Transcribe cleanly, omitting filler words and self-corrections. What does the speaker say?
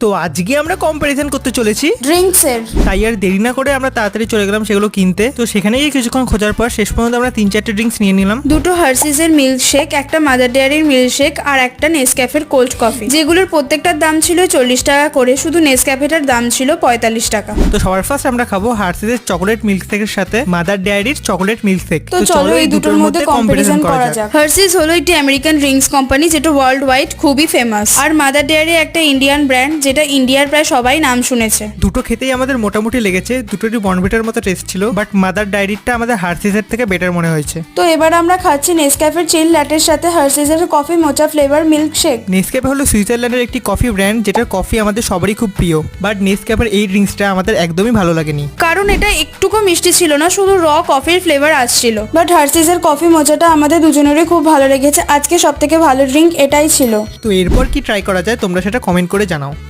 তো আজকে আমরা কম্পারিজন করতে চলেছি ড্রিঙ্কসের। তাই আর দেরি না করে আমরা তাড়াতাড়ি চলে গেলাম সেগুলো কিনতে। তো সেখানে গিয়ে কিছুক্ষণ খোঁজার পর শেষ পর্যন্ত আমরা 3-4টে ড্রিঙ্কস নিয়ে নিলাম। দুটো হার্সিসের মিল্কশেক, একটা মাদার ডেয়ারির মিল্কশেক আর একটা নেসক্যাফের কোল্ড কফি, যেগুলোর প্রত্যেকটার দাম ছিল 40 টাকা করে। শুধু নেসক্যাফেটার দাম ছিল 45 টাকা। তো সবার ফার্স্ট আমরা খাবো হার্সিসের চকোলেট মিল্ক শেকের সাথে মাদার ডেয়ারির চকোলেট মিল্ক শেক। তো চলো এই দুটোর মধ্যে কম্পারিজন করা যাক। হার্সিস হলো একটি আমেরিকান ড্রিঙ্কস কোম্পানি যেটা ওয়ার্ল্ড ওয়াইড খুবই ফেমাস। আর মাদার ডেয়ারি একটা ইন্ডিয়ান ব্র্যান্ড যেটা ইন্ডিয়ার প্রায় সবাই নাম শুনেছে। দুটো খেতেই আমাদের মোটামুটি লেগেছে, দুটোরই বর্নভিটার মতো টেস্ট ছিল, বাট মাদার ডায়েরিটা আমাদের হার্সিসের থেকে বেটার মনে হয়েছে। তো এবার আমরা খাচ্ছি নেসক্যাফের চিল ল্যাটের সাথে হার্সিসের কফি মোচা ফ্লেভার মিল্কশেক। নেসক্যাফে হলো সুইজারল্যান্ডের একটি কফি ব্র্যান্ড যেটার কফি আমাদের সবারই খুব প্রিয়, বাট নেসক্যাফের এই ড্রিঙ্কসটা আমাদের একদমই ভালো লাগেনি, কারণ এটা একটুকু মিষ্টি ছিল না, শুধু র কফির ফ্লেভার আসছিল। বাট হার্সিসের কফি মোচাটা আমাদের দুজনেরই খুব ভালো লেগেছে। আজকে সব থেকে ভালো ড্রিঙ্ক এটাই ছিল। তো এরপর কি ট্রাই করা যায় তোমরা সেটা কমেন্ট করে জানাও।